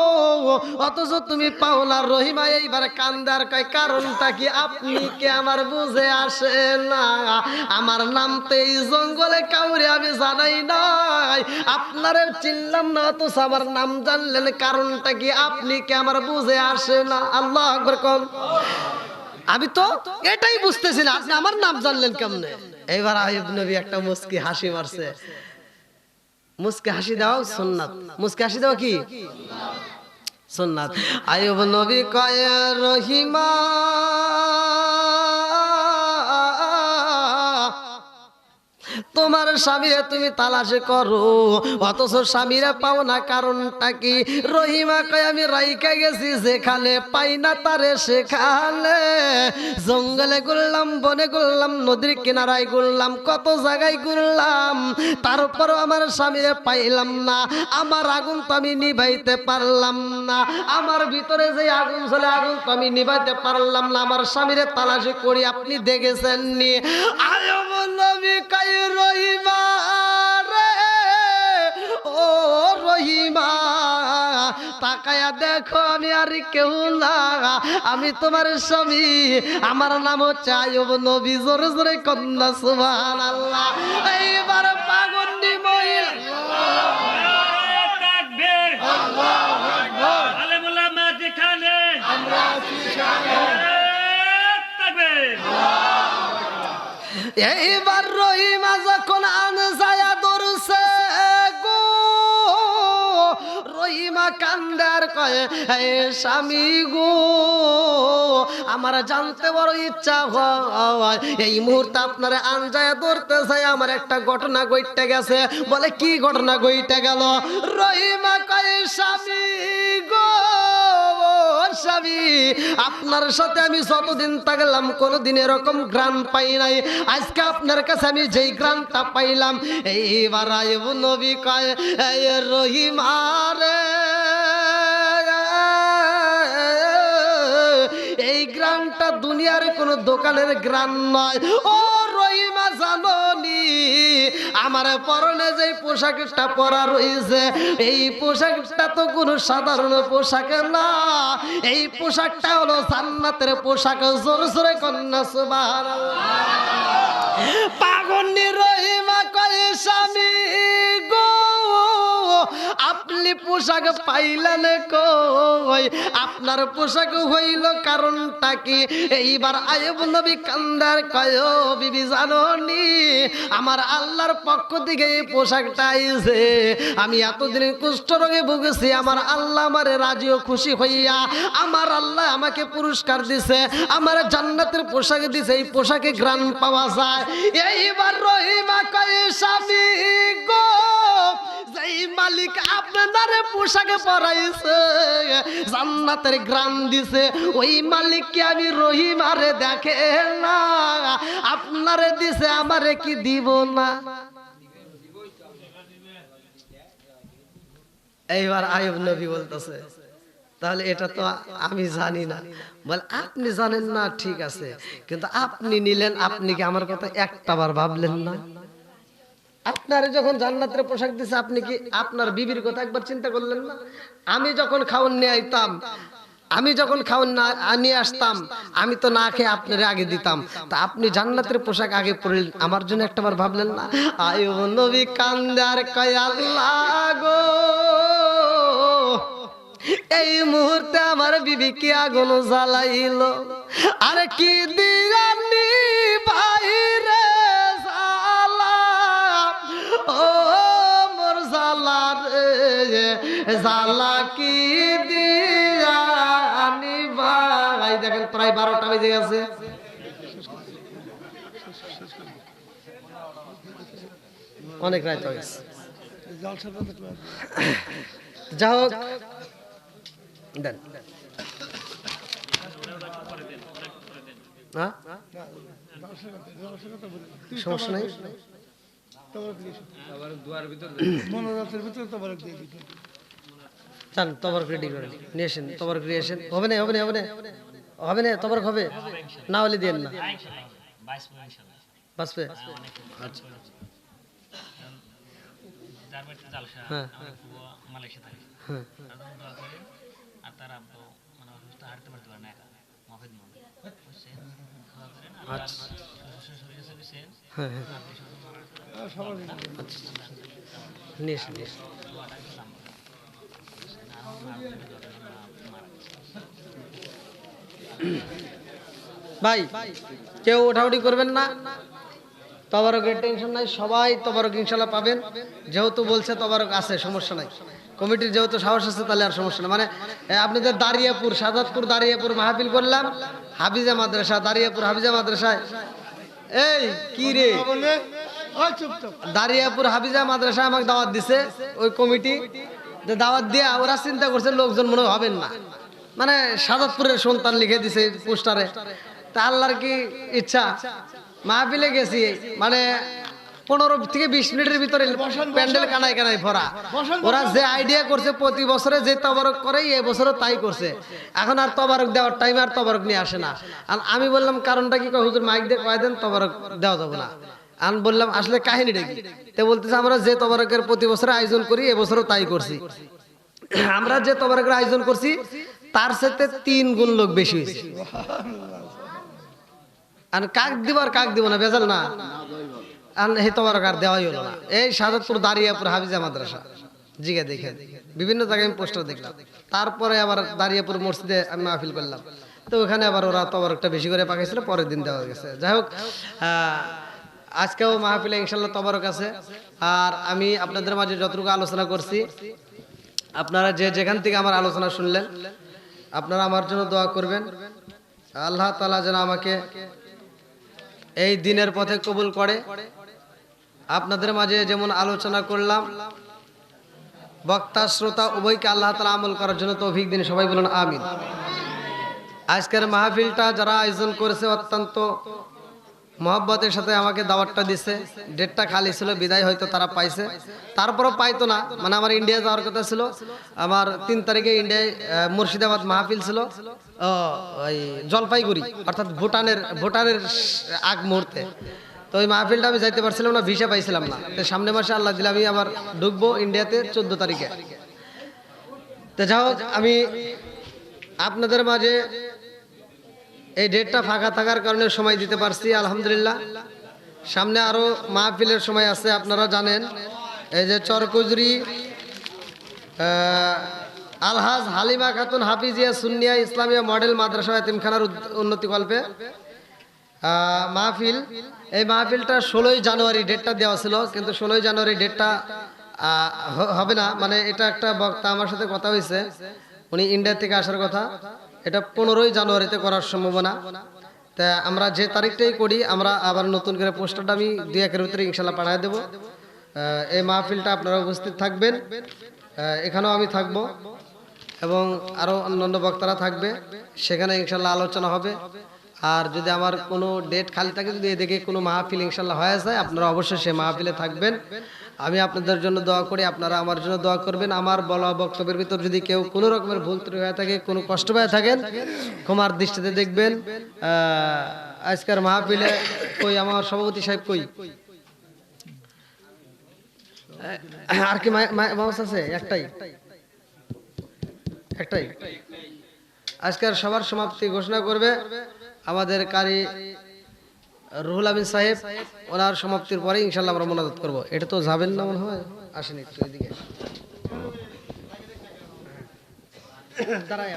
অথচ তুমি পাও না রহিমা এইবার কান্দার কয় কারণটা কি আপনি কি আমার বুঝে আসে না আমার নাম তো এই জঙ্গলে কাউরে আমি জানাই নাই আপনারে চিনলাম না অথচ আমার নাম জানলেন কারণটা কি আপনি কি আমার বুঝে আসে না আল্লাহু আকবার কোন আমি তো এটাই বুঝতেছি না আপনি আমার নাম জানলেন কেমনে এইবার আইয়ুব নবী একটা মুস্কি হাসি মারছে মুস্কি হাসি দাও সুন্নাত মুস্কি হাসি দাও কি সুন্নাত আইয়ুব নবী কয় রহিমা তোমার স্বামীরে তুমি তালাশি করো অথচ স্বামীরে পাও না কারণটা কি রহিমা কয় আমি রাইখা গেছি যেখানে পাই না তারে সেখানে জঙ্গলে ঘুরলাম বনে ঘুরলাম নদীর কিনারায় ঘুরলাম কত জায়গায় ঘুরলাম তারপরও আমার স্বামীরে পাইলাম না আমার আগুন তো আমি নিভাইতে পারলাম না আমার ভিতরে যে আগুন জ্বলে আগুন তো আমি নিভাইতে পারলাম না আমার স্বামীরে তালাশি করি আপনি দেখেছেন নি আইয়ুব নবী কয় রহিমা রে ও রহিমা তাকায়া দেখো আমি আর কেউ না আমি তোমার স্বামী আমার নাম হচ্ছে আইয়ুব নবী জোরে জোরে কন্যা সুবহানাল্লাহ এইবার পাগন্ডি মহিলা তাকবীর আল্লাহু আকবার আলেম উলামা যেখানে আমরা সেখানে তাকবীর এইবার রহিমা যখন আনসায়া ধরছে গো রহিমা রহিমা কান্দার কয় হে স্বামী গো আমার জানতে বড় ইচ্ছা হয় এই মুহূর্তে আপনারে আনজায় ধরতে চাই আমার একটা ঘটনা ঘটে গেছে বলে কি ঘটনা ঘটে গেল রহিমা কয় স্বামী গো স্বামী আপনার সাথে আমি যতদিন থাকলাম কোনোদিন এরকম গ্রাম পাই নাই আজকে আপনার কাছে আমি যেই গ্রামটা পাইলাম এইবার আইব নবী কয় এই রহিমা রে এই গ্রামটা দুনিয়ার কোনো দোকানের গ্রাম নয় ও রহিমা জানোনি আমার পরনে যে পোশাকটা পরা রয়েছে এই পোশাকটা তো কোনো সাধারণ পোশাক না এই পোশাকটা হলো জান্নাতের পোশাক জোরে জোরে কন্যা সুবহানাল্লাহ পাগন্নি রহিমা কয় স্বামী গো আপনি পোশাক পাইলেন কই আপনার পোশাক হইল কারণটা কি এইবার আইব নবী কান্দার কয় বিবি জানোনি আমার আল্লাহর পক্ষ থেকে এই পোশাকটা আইছে আমি এতদিন কুষ্ঠ রোগে ভুগেছি আমার আল্লাহ আমারে রাজি ও খুশি হইয়া আমার আল্লাহ আমাকে পুরস্কার দিছে আমার জান্নাতের পোশাক দিছে এই পোশাকে ঘ্রাণ পাওয়া যায় এইবার রহিমা কয় স্বামী গো যেই মালিক আপনার পোশাকে পরাইছে জান্নাতের ঘ্রাণ দিছে ওই মালিককে আমি রহিমারে দেখে না আপনারে দিছে আমারে কি দিব না এইবার আইয়ুব নবী বলতেছে তাহলে এটা তো আমি জানি না বল আপনি জানেন না ঠিক আছে কিন্তু আপনি নিলেন আপনি কি আমার কথা একটাবার ভাবলেন না আপনারে যখন জান্নাতের পোশাক দিছে আপনি কি আপনার বিবির কথা একবার চিন্তা করলেন না আমি যখন খাওন নিয়ে আইতাম আমি যখন খাওন নিয়ে আসতাম আমি তো না খেয়ে আপনারে আগে দিতাম তা আপনি জান্নাতের পোশাক আগে পরলেন আমার জন্য একটাবার ভাবলেন না আয়ুব নবী কান্দার কয় আল্লাহ গো এই মুহূর্তে আমার বিবি কি আগুন জ্বালাইলো আর কি দিয়ানি বাইরে জ্বালা ও মোর জ্বালা রে জ্বালা কি দিয়ানি ভাই দেখেন প্রায় 12টা বেজে গেছে অনেক রাত হয়ে গেছে যাও দেন সমস্যা নাই চান তবরক রেডি করেন নিয়ে আসেন তবরক নিয়ে আসেন হবে না হবে না হবে না হবে না তবরক হবে না হলে দেন না বাসবে আচ্ছা হ্যাঁ হ্যাঁ ভাই কেউ ওঠাউঠি করবেন না তবারকের টেনশন নাই সবাই তবারক ইনশাল্লাহ পাবেন যেহেতু বলছে তবারক আছে সমস্যা নাই কমিটির যেহেতু সাহস আছে তাহলে আর সমস্যা না মানে আপনাদের দারিয়াপুর সাদাতপুর দারিয়াপুর মাহফিল করলাম হাফিজা মাদ্রাসা দারিয়াপুর হাফিজা মাদ্রাসায় এই কি রে দারিয়াপুর হাফিজা মাদ্রাসা আমাকে দাওয়াত দিছে ওই কমিটি দাওয়াত দিয়ে ওরা চিন্তা করছে লোকজন মনে হবেন না মানে সাদাতপুরের সন্তান লিখে দিছে পোস্টারে তা আল্লাহর কি ইচ্ছা মাহফিলে গেছি মানে 15 থেকে 20 মিনিটের ভিতরে প্যান্ডেল কানায় কানায় ভরা ওরা যে আইডিয়া করছে প্রতি বছরে যে তবারক করে এই বছরও তাই করছে এখন আর তবারক দেওয়ার টাইমে আর তবারক নিয়ে আসে না আর আমি বললাম কারণটা কি হুজুর মাইক দিয়ে কয় দেন তবারক দেওয়া যাবে না আমি বললাম আসলে কাহিনীটা কি তো বলতেছে আমরা যে তবারকের প্রতি বছরে আয়োজন করি এবছরও তাই করছি আমরা যে তবারকের আয়োজন করছি তার সাথে 3 গুণ লোক বেশি হয়েছে আর কাক দিব আর কাক দিব না বেজাল না আর হে তবারক আর দেওয়াই হলো না এই সাদাতপুর দারিয়াপুর হাফিজা মাদ্রাসা জিগে দেখে বিভিন্ন জায়গায় আমি পোস্টার দেখলাম তারপরে আবার দারিয়াপুর মসজিদে আমি মাহফিল করলাম তো ওখানে আবার ওরা তবারকটা বেশি করে পাকাইছিল পরের দিন দেওয়া গেছে যাই হোক আজকেও মাহফিলে ইনশাল্লাহ তবারক আছে আর আমি আপনাদের মাঝে যতটুকু আলোচনা করছি আপনারা যে যেখান থেকে আমার আলোচনা শুনলেন আপনারা আমার জন্য দোয়া করবেন। আল্লাহ তাআলা যেন আমাকে এই দিনের পথে কবুল করে। আপনাদের মাঝে যেমন আলোচনা করলাম, বক্তা শ্রোতা উভয়কে আল্লাহ তাআলা আমল করার জন্য তৌফিক দিন। সবাই বলুন আমিন। আজকের মাহফিলটা যারা আয়োজন করেছে অত্যন্ত মহব্বতের সাথে আমাকে দাওয়াতটা দিছে। ডেটটা খালি ছিল, বিদায় হয়তো তারা পাইছে, তারপরও পাইতো না। মানে আমার ইন্ডিয়া যাওয়ার কথা ছিল, আমার 3 তারিখে ইন্ডিয়ায় মুর্শিদাবাদ মাহফিল ছিল, ওই জলপাইগুড়ি অর্থাৎ ভুটানের আগ মুহূর্তে। তো ওই মাহফিলটা আমি যাইতে পারছিলাম না, ভিসা পাইছিলাম না। তো সামনে মাসে আল্লাহ দিলে আমি আবার ঢুকবো ইন্ডিয়াতে 14 তারিখে। তো যাই হোক, আমি আপনাদের মাঝে এই ডেটটা ফাঁকা থাকার কারণে সময় দিতে পারছি, আলহামদুলিল্লাহ। সামনে আরো মাহফিলের সময় আছে, আপনারা জানেন। এই যে চরকুজরি আলহাজ হালিমা খাতুন হাফিজিয়া সুন্নিয়া ইসলামিয়া মডেল মাদ্রাসা এতিমখানার উন্নতি কল্পে মাহফিল। এই মাহফিলটা 16ই জানুয়ারি ডেটটা দেওয়া ছিল, কিন্তু 16ই জানুয়ারি ডেটটা হবে না। মানে এটা একটা বক্তা আমার সাথে কথা হয়েছে, উনি ইন্ডিয়া থেকে আসার কথা, এটা 15ই জানুয়ারিতে করার সম্ভাবনা। তা আমরা যে তারিখটাই করি, আমরা আবার নতুন করে পোস্টারটা আমি 2-1 ভিতরে ইনশাল্লাহ পাঠিয়ে দেবো। এই মাহফিলটা আপনারা উপস্থিত থাকবেন, এখানেও আমি থাকব এবং আরও অন্যান্য বক্তারা থাকবে, সেখানে ইনশাল্লাহ আলোচনা হবে। আর যদি আমার কোনো ডেট খালি থাকে, যদি এদিকে কোনো মাহফিল ইনশাল্লাহ হয়ে যায়, আপনারা অবশ্যই সে মাহফিলে থাকবেন। আমি আপনাদের জন্য দোয়া করি, আপনারা আমার জন্য দোয়া করবেন। আমার বলা বক্তব্যের ভিতর যদি কেউ কোনো রকমের ভুল ত্রুটি হয়ে থাকে, কোনো কষ্ট পেয়ে থাকেন, ক্ষমার দৃষ্টিতে দেখবেন। আজকের মাহফিলে কই আমার সভাপতি সাহেব কই? আর কি মাউস আছে? একটাই। আজকের সবার সমাপ্তি ঘোষণা করবে আমাদের কারি রুহুল আমিন সাহেব। ওনার সমাপ্তির পরে ইনশাল্লাহ আমরা মোনাজাত করবো। এটা তো যাবেন না মনে হয়, আসেন একটু এদিকে দাঁড়াই।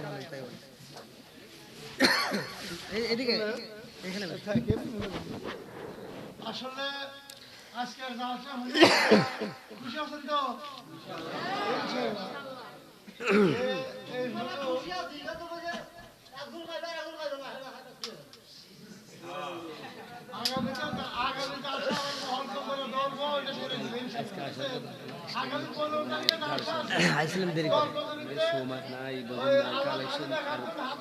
এদিকে এখানে আসলে আজকের খুশি আছেন তো? আইছিলাম দেরি করে সময় নাই, কালেকশন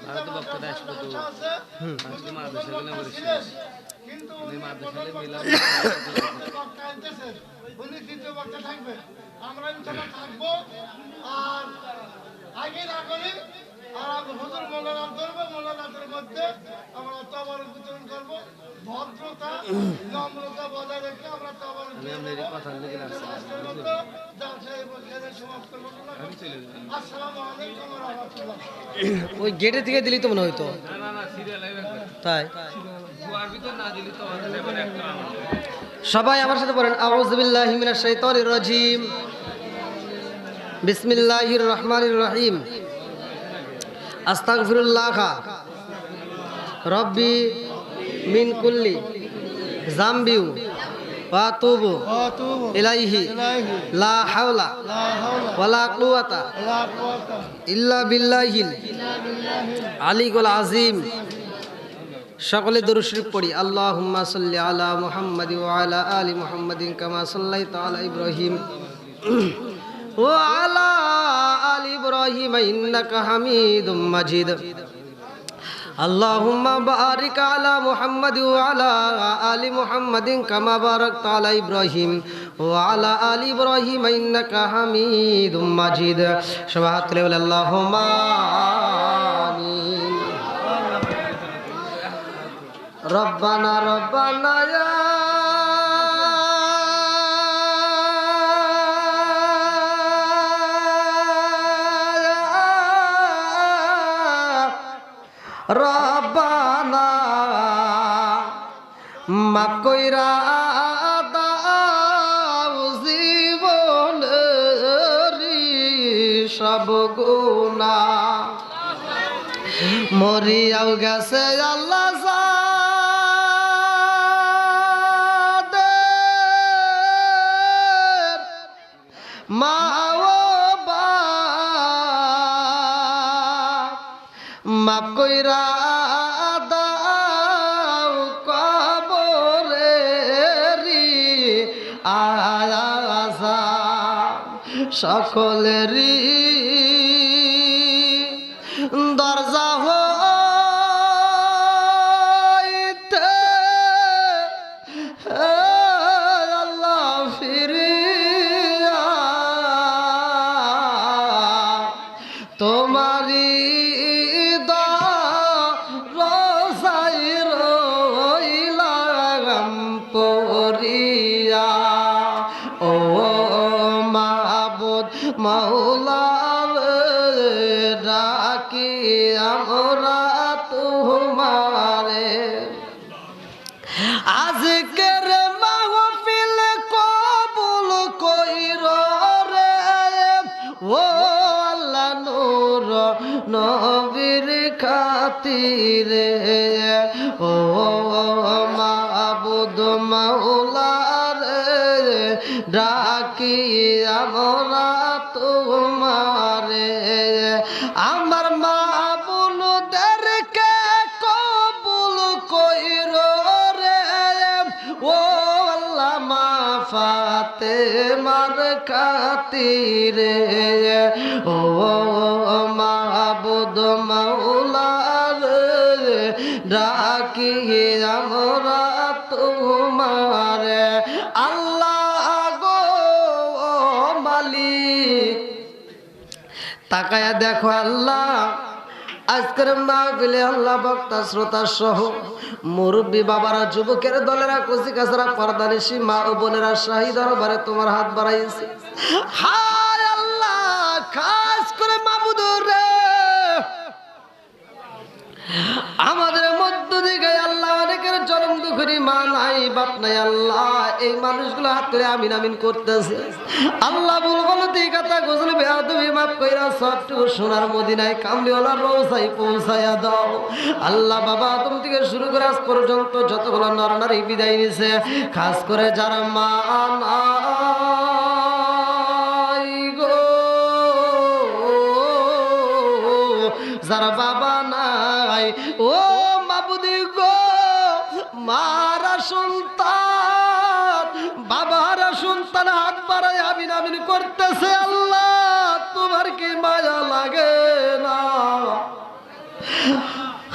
ভারত বক্তাটা আসবো তো আজকে মাদ্রাসা গেলে আমার কিন্তু মাদ্রাসাতে মিলাম বক্তা আনতেছে, উনি তৃতীয় বক্তা থাকবে, আমরা ইনশাআল্লাহ থাকবো। আর আগে না করি আর হুজুর মোলানাম করবো, মোলানামের মধ্যে আমরা তবরক বিতরণ করবো। ভদ্রতা নম্রতা বজায় রেখে আমরা তবরক ওই গেটে থেকে দিলি তো মনে হইতো, তাই সবাই আমার সাথে বলেন আউযু বিল্লাহি মিনাশ শাইতানির রাজিম, বিসমিল্লাহির রহমানির রহিম, আস্তাগফিরুল্লাহ রব্বি মিন কুল্লি যামবি ওয়া আতুবু ইলাইহি লা হাওলা ওয়ালা কুওয়াতা ইল্লা বিল্লাহিল আলিয়্যিল আযীম। সকলে দরুদ শরীফ পড়ি। আল্লাহুম্মা সাল্লি আলা মুহাম্মাদি ওয়া আলা আলি মুহাম্মাদিন কামা সাল্লাইতা আলা ইব্রাহিম ওয়া আলা আলি ইব্রাহিম ইন্নাকা হামিদুম মাজিদ। আল্লাহুম্মা বারিক আলা মুহাম্মাদি ওয়া আলা আলি মুহাম্মাদিন কামা বারাকতা আলা ইব্রাহিম ওয়া আলা আলি ইব্রাহিম ইন্নাকা হামিদুম মাজিদ। সবাই হাত তুলে বলেন আল্লাহুম্মা আমিন। রব্বানা রব্বানা ইয়া রব্বানা মাফ কইরা দাও জীবনের সব গুনাহ, মরিয়াও গেছে আল্লাহ যাদের মা ও কইরা দাও কবরেরি আযাব সকলেরই দরজা হইতে আল্লাহ ফিরিয়া তোমারি রোজাই রইলাম পরিয়া ও মাবুদ মাওলা ডাকি আমরা তোমারে আজকের মাহফিল কবুল কইর রে ও আল্লাহ নূর নবীর খাতিরে ও মাবুদ মাওলা রে ডাকি আমরা তোমারে আমার মা বোনদেরকে কবুল কইর রে ও আল্লাহ মা ফাতেমার খাতিরে ও মাবুদ মাওলা রে ডাকি আমরা তোমারে আল্লাহ গো মালিক তাকায়া দেখো আল্লাহ আজকের মাহফিলে আল্লাহ বক্তা শ্রোতা সহ মুরব্বী বাবারা যুবকের দলেরা কচি কাছরা পর্দানিশী মা ও বোনেরা শাহী দরবারে তোমার হাত বাড়াইছে হায় আল্লাহ খাস করে মাবুদ রে আমাদের মধ্য থেকে আল্লাহ অনেকের জন্ম দুঃখী মা নাই বাপ নাই আল্লাহ এই মানুষগুলো হাত করে আমিন আমিন করতেছে আল্লাহ ভুল গলতি কথা গজল বেয়াদবি মাফ কইরা সবটুকু সোনার মদিনায় কামলিওয়ালা রওজায় পৌঁছায়া দাও আল্লাহ বাবা আদম থেকে শুরু করে আজ পর্যন্ত যতগুলো নরনারী বিদায় নিছে খাস করে যারা মা নাই গো যারা বাবা নাই ও মাবুদি গো মারা সন্তান বাবারা সন্তান হাত বাড়ায় আমিন আমিন করতেছে আল্লাহ তোমার কি মায়া লাগে না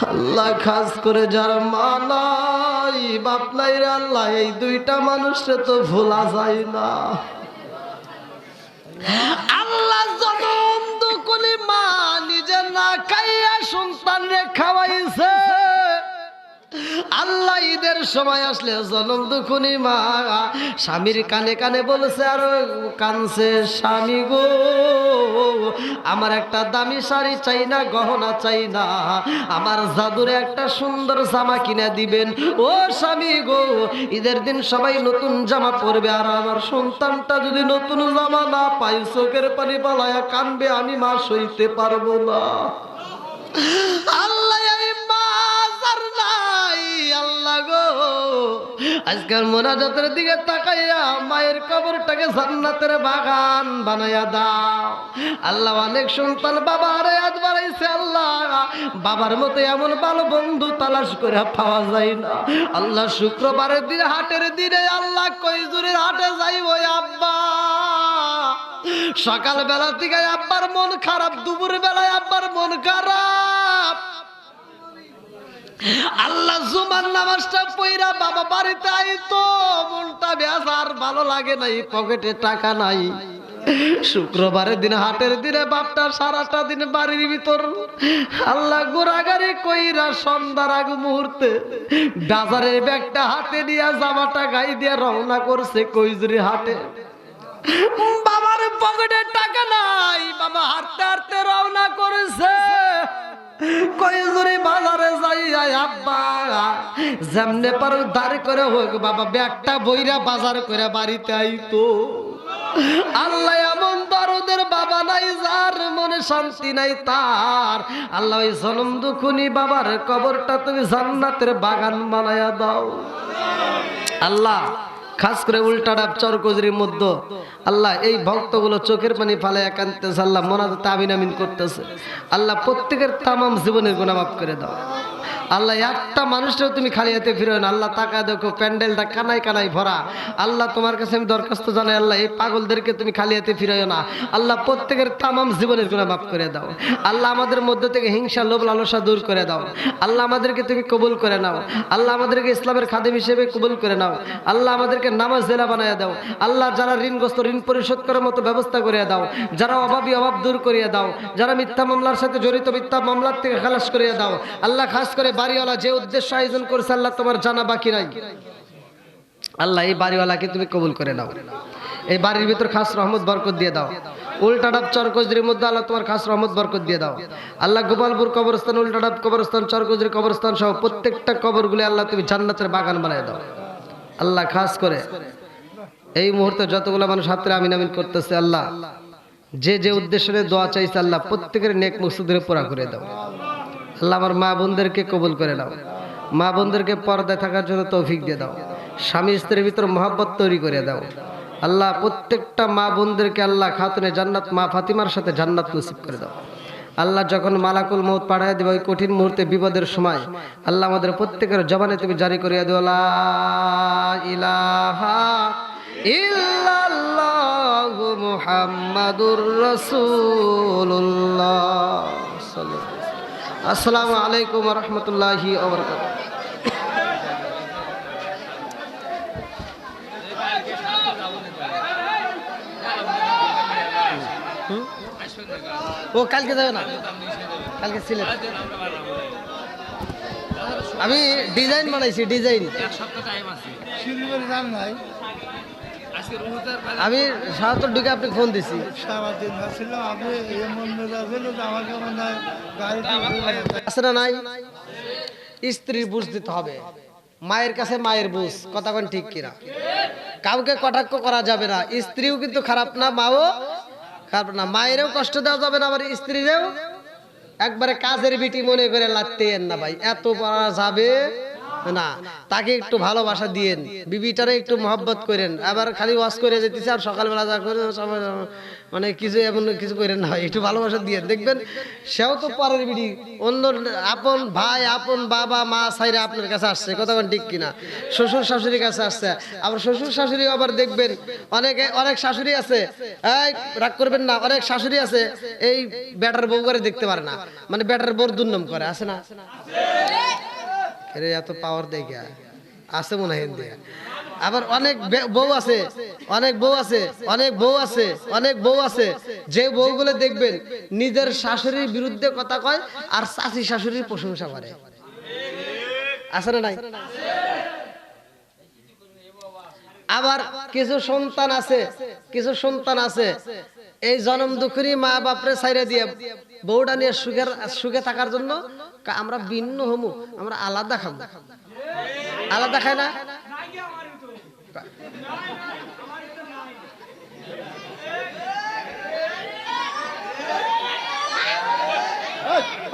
আল্লাহ খাস করে যারা মা নাই বাপ নাই রে আল্লাহ এই দুইটা মানুষে তো ভোলা যায় না আল্লাহ জনম দুকুলি মা নিজে না খাইয়া সন্তান রে খাওয়াইছে আল্লাহ ঈদের সময় আসলে জনম দুখুনি মা স্বামীর কানে কানে বলছে আর কানছে স্বামী গো আমার একটা দামি শাড়ি চাই না গহনা চাই না আমার জাদুরে একটা সুন্দর জামা কিনে দিবেন ও স্বামী গো ঈদের দিন সবাই নতুন জামা পরবে আর আমার সন্তানটা যদি নতুন জামা না পাই চোখের পানি পালায়া কানবে আমি মা সইতে পারবো না আল্লাহ আজকাল মোনাজাতের দিকে তাকাইয়া মায়ের কবরটাকে জান্নাতের বাগান বানাইয়া দাও আল্লাহ অনেক সন্তান বাবার হাত বাড়াইছে আল্লাহ বাবার মতো এমন ভালো বন্ধু তালাশ করে পাওয়া যায় না আল্লাহ শুক্রবারের দিনে হাটের দিনে আল্লাহ কইজুরির হাটে যাইব আব্বা সকাল বেলা থেকে আব্বার মন খারাপ দুপুর বেলায় আব্বার মন খারাপ আল্লাহ জুমার নামাজটা পইরা বাবা বাড়িতে আইতো মনটা বেজার ভালো লাগে নাই পকেটে টাকা নাই শুক্রবারের দিন হাটের দিনে বাপটা সারাটা দিন বাড়ির ভিতর আল্লাহ গোড়াগাড়ি কইরা সন্ধ্যার আগ মুহূর্তে বাজারের ব্যাগটা হাতে নিয়ে জামাটা গাই দিয়ে রওনা করছে কইজুরি হাটে বাবার পকেটে টাকা নাই বাবা হাঁটতে হাঁটতে রওনা করেছে কইজুরি বাজারে যাই আব্বা যেমনে পারো দাঁড় করে হোক বাবা ব্যাগটা বইরা বাজার করে বাড়িতে আইতো আল্লাহ এমন দরদের বাবা নাই যার মনে শান্তি নাই তার আল্লাহ ওই জনম দুখুনি বাবার কবরটা তুমি জান্নাতের বাগান বানায়া দাও আল্লাহ খাস করে উল্টাডাব চরকজরির মধ্যে আল্লাহ এই ভক্তগুলো চোখের পানি ফালে একান্তেছে আল্লাহ মোনাজাতে আমিন আমিন করতেছে আল্লাহ প্রত্যেকের তামাম জীবনের গুনাহ মাফ করে দাও আল্লাহ একটা মানুষটাও তুমি খালি হাতে ফিরো না আল্লাহ তাকায় দেখো প্যান্ডেলটা কানায় কানায় ভরা আল্লাহ তোমার কাছে আমি দরখাস্ত জানাই আল্লাহ এই পাগলদেরকে তুমি খালি হাতে ফিরাইও না আল্লাহ প্রত্যেকের তামাম জীবনের গুনাহ মাফ করে দাও আল্লাহ আমাদের মধ্যে থেকে হিংসা লোভ লালসা দূর করে দাও আল্লাহ আমাদেরকে তুমি কবুল করে নাও আল্লাহ আমাদেরকে ইসলামের খাদেম হিসেবে কবুল করে নাও আল্লাহ আমাদেরকে নামাজ জেলা বানায় দাও আল্লাহ যারা ঋণগ্রস্ত ঋণ পরিশোধ করার মতো ব্যবস্থা করে দাও যারা অভাবী অভাব দূর করিয়ে দাও যারা মিথ্যা মামলার সাথে জড়িত মিথ্যা মামলার থেকে খালাস করিয়ে দাও আল্লাহ খাস করে বাড়িওয়ালা যে উদ্দেশ্য আয়োজন করেছে আল্লাহ তোমার জানা বাকি নাই আল্লাহ এই বাড়িওয়ালাকে তুমি কবুল করে নাও এই বাড়ির ভিতর খাস রহমত বরকত দিয়ে দাও উল্টাডাব চরকজরির মধ্যে আল্লাহ তোমার খাস রহমত বরকত দিয়ে দাও আল্লাহ গোপালপুর কবরস্থান উল্টাডাব কবরস্থান চরকজরি কবরস্থান সহ প্রত্যেকটা কবরগুলি আল্লাহ তুমি জান্নাতের বাগান বানায় দাও আল্লাহ খাস করে এই মুহূর্তে যতগুলো মানুষ হাতে আমিন আমিন করতেছে আল্লাহ যে যে উদ্দেশ্যে দোয়া চাইছে আল্লাহ প্রত্যেকের নেক মুকসুদের পুরা করে দাও আল্লাহ আমার মা বোনদেরকে কবুল করে নাও মা বোনদেরকে পর্দায় থাকার জন্য তৌফিক দিয়ে দাও স্বামী স্ত্রীর ভিতর মহব্বত তৈরি করে দাও আল্লাহ প্রত্যেকটা মা বোনদেরকে আল্লাহ খাতুনে জান্নাত মা ফাতিমার সাথে জান্নাত নসিব করে দাও আল্লাহ যখন মালাকুল মউত পাঠায় দেবে ওই কঠিন মুহূর্তে বিপদের সময় আল্লাহ আমাদের প্রত্যেকের জবানে তুমি জারি করিয়া দিও লা ইলাহা ইল্লাল্লাহু মুহাম্মাদুর রাসূলুল্লাহ সাল্লাল্লাহু আসসালামু আলাইকুম ওয়া রাহমাতুল্লাহি ওয়া বারাকাতুহু ও কালকে যাবে না কালকে সিলেট আমি ডিজাইন বানাইছি ডিজাইন এক সপ্তাহ টাইম আছে শিলিগুড়ি যান নাই আমি সারাতর ঢুকে আপনি ফোন দিছি সারাদিন ছিল আপনি এমন মেজাজের আমাকে মনে হয় গাড়িতে আসলে নাই স্ত্রীর বুঝ দিতে হবে মায়ের কাছে মায়ের বুঝ কথা কোন ঠিক কিনা কাউকে কটাক্ষ করা যাবে না স্ত্রীও কিন্তু খারাপ না মাও খারাপ না মায়েরও কষ্ট দেওয়া যাবে না আবার স্ত্রীরেও একবারে কাজের বিটি মনে করে লাগতেন না ভাই এত পড়া যাবে না তাকে একটু ভালোবাসা দিয়েন বিবিটারে একটু মহব্বত করেন আবার খালি ওয়াশ করে যেতেছে আর সকালবেলা যা করে মানে কিছু এমন কিছু করেন না একটু ভালোবাসা দিয়েন দেখবেন সেও তো পরের বিটি অন্য আপন ভাই আপন বাবা মা সাইরা আপনার কাছে আসছে কথা ঠিক কিনা শ্বশুর শাশুড়ির কাছে আসছে আবার শ্বশুর শাশুড়ি আবার দেখবেন অনেক শাশুড়ি আছে এই রাগ করবেন না অনেক শাশুড়ি আছে এই বেটার বউ করে দেখতে পারে না মানে বেটার বউর দুর্নাম করে আছে না এত পাওয়ার দেখে আছে মনে হয় আবার অনেক বউ আছে অনেক বউ আছে অনেক বউ আছে অনেক বউ আছে যে বউগুলো দেখবেন নিজের শাশুড়ির বিরুদ্ধে কথা কয় আর চাচি শাশুড়ির প্রশংসা করে আছে না নাই আবার কিছু সন্তান আছে এই জন্ম দুঃখী মা বাপরে ছাইরা দিয়ে বউটা নিয়ে সুখে থাকার জন্য আমরা ভিন্ন হমু আমরা আলাদা খাবো আলাদা খায় না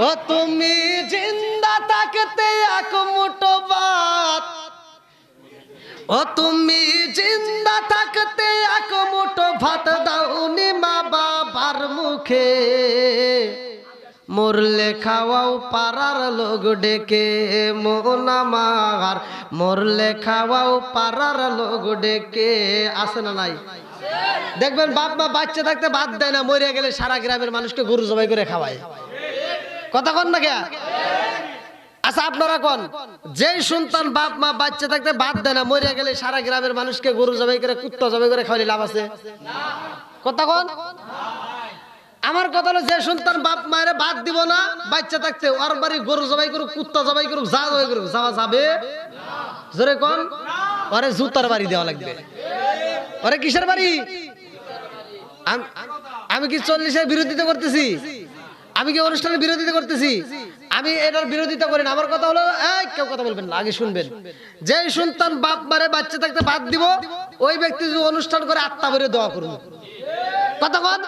ও তুমি জিন্দা থাকতে এক মুঠো ভাত ও তুমি জিন্দা থাকতে এক মুঠো ভাত দাওনি মা বাবার মুখে মরলে খাওয়াও পাড়ার লোক ডেকে মন আমার মরলে খাওয়াও পাড়ার লোক ডেকে আছে না নাই দেখবেন বাপ মা বাচ্চা থাকতে ভাত দেয় না মরে গেলে সারা গ্রামের মানুষকে গরু জবাই করে খাওয়ায় কথা কন না কে আচ্ছা আপনারা কোন যেই সন্তান বাপ মা বাচ্চা থাকতে ভাত দেয় না মরে গেলে সারা গ্রামের মানুষকে গরু জবাই করে কুত্তা জবাই করে খাওয়ালে লাভ আছে কথা কোন আমার কথা হলো যে সন্তান বাপ মায়ের ভাত দিব না বাচ্চা থাকতে ওর বাড়ি গরু জবাই করুক কুত্তা জবাই করুক যা জবাই করুক যাওয়া যাবে জোরে কোন ওরে জুতার বাড়ি দেওয়া লাগবে ওরে কিসের বাড়ি আমি কি 40-এর বিরোধিতা করতেছি আমি কি অনুষ্ঠানের বিরোধিতা করতেছি আমি এটার বিরোধিতা করি না আমার কথা হলো এই কেউ কথা বলবেন না আগে শুনবেন যে সন্তান বাপ মারে বাচ্চা থাকতে ভাত দিব ওই ব্যক্তি যদি অনুষ্ঠান করে আত্মা ভরে দোয়া করুন কথা কন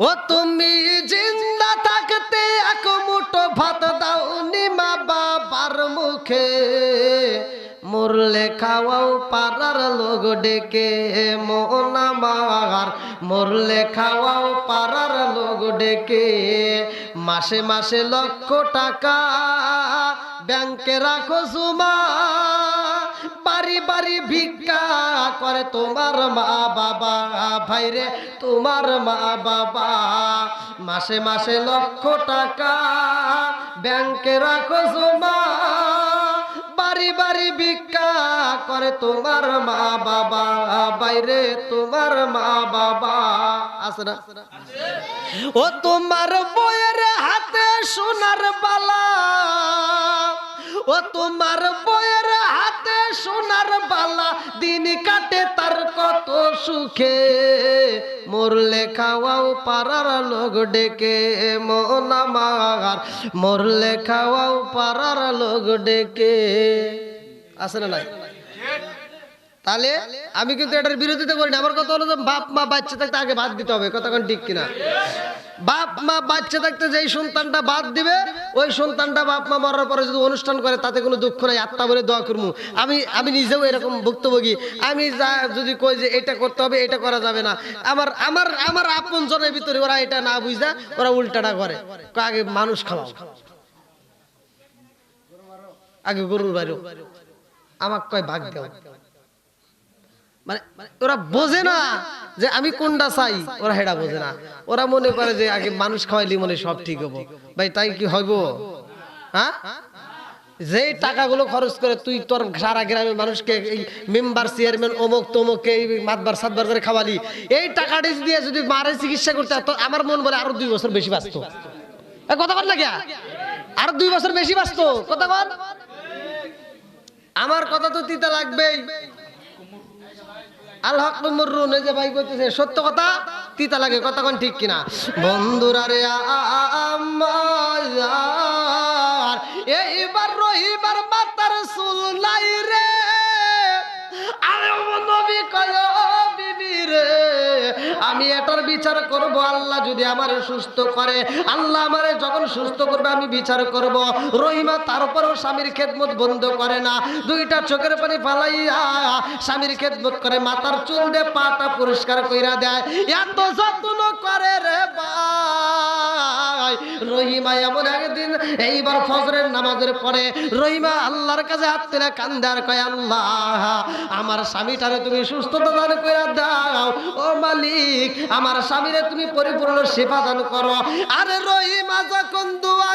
ও তুমি জিন্দা থাকতে এক মুঠো ভাত দাওনি মা বাবার মুখে মরলে খাওয়াও পাড়ার লোক ডেকে মন আমার, মরলে খাওয়াও পাড়ার লোক ডেকে। মাসে মাসে লক্ষ টাকা ব্যাংকে রাখো জমা, বাড়ি বাড়ি ভিক্ষা করে তোমার মা বাবা, ভাইরে তোমার মা বাবা। মাসে মাসে লক্ষ টাকা ব্যাংকে রাখো জমা, বাড়ি বাড়ি ভিক্ষা করে তোমার মা বাবা, বাইরে তোমার মা বাবা। আছে না? ও তোমার বইয়ের হাতে সোনার বালা, ও তোমার বইয়ের হাতে সোনার বালা, দিন কাটে তার কত সুখে। মরলে খাওয়াও পাড়ার লোক ডেকে মন আমার, মরলে খাওয়াও পাড়ার লোক ডেকে। আছে না নাই? তাহলে আমি কিন্তু এটার বিরোধিতা করি না। আমার কথা হলো যে বাপ মা বাচ্চা থাকতে আগে ভাত দিতে হবে। কথা কোন ঠিক কিনা? বাপ মা বাচ্চা থাকতে যেই সন্তানটা ভাত দিবে, ওই সন্তানটা বাপ মা মরার পরে যদি অনুষ্ঠান করে তাতে কোনো দুঃখ নাই, আত্মা বলে দোয়া করবো। আমি নিজেও এরকম ভুক্তভোগী। আমি যদি কই যে এটা করতে হবে, এটা করা যাবে না, আমার আমার আমার আপন জনের ভিতরে ওরা এটা না বুঝা ওরা উল্টাটা করে। আগে মানুষ খাওয়াও, আগে গরুর বাইরে আমাকে কয় ভাগ দাও। মানে ওরা বোঝে না যে আমি কোনটা চাই, ওরা হেডা বোঝে না। ওরা মনে করে যে আগে মানুষ খাওয়াইলি মনে সব ঠিক হবো। ভাই তাই কি হইব? হ্যাঁ, যে টাকাগুলো খরচ করে তুই তোর সারা গ্রামের মানুষকে এই মেম্বার চেয়ারম্যান অমুক তমুককে মাতবার সাতবার করে খাওয়ালি, এই টাকাটি দিয়ে যদি মারে চিকিৎসা করতে, আমার মন বলে আরো 2 বছর বেশি বাঁচতো। কথা বল না, আরো 2 বছর বেশি বাঁচতো। কথা বল। আমার কথা তো তিতা লাগবেই। আল হক মুররুন, এই যে ভাই কইতেছে সত্য কথা তিতা লাগে। কথা কোন ঠিক কিনা? বন্ধুরা রে আমার এইবার রহিবার মাতার চুল নাই রে, আরে নবী কয় বিবি রে, আমি এটার বিচার করব। আল্লাহ যদি আমার সুস্থ করে, আল্লাহ আমারে যখন সুস্থ করবে আমি বিচার করব। রহিমা তারপরেও স্বামীর খেদমত বন্ধ করে না, 2টা চোখের পানি ফালাইয়া স্বামীর খেদমত করে, মাথার চুল দিয়ে পাটা পরিষ্কার কইরা দেয়, এত যত্ন করে রে ভাই। রহিমা এমন একদিন এইবার ফজরের নামাজের পরে রহিমা আল্লাহর কাছে হাত তুলে কান্দে আর কয়, আল্লাহ আমার স্বামীটারে তুমি সুস্থতা দান কইরা দাও। ও মালিক, আমার স্বামীরে তুমি পরিপূর্ণ সেবা দান করো। আরে রহিমা যখন দোয়া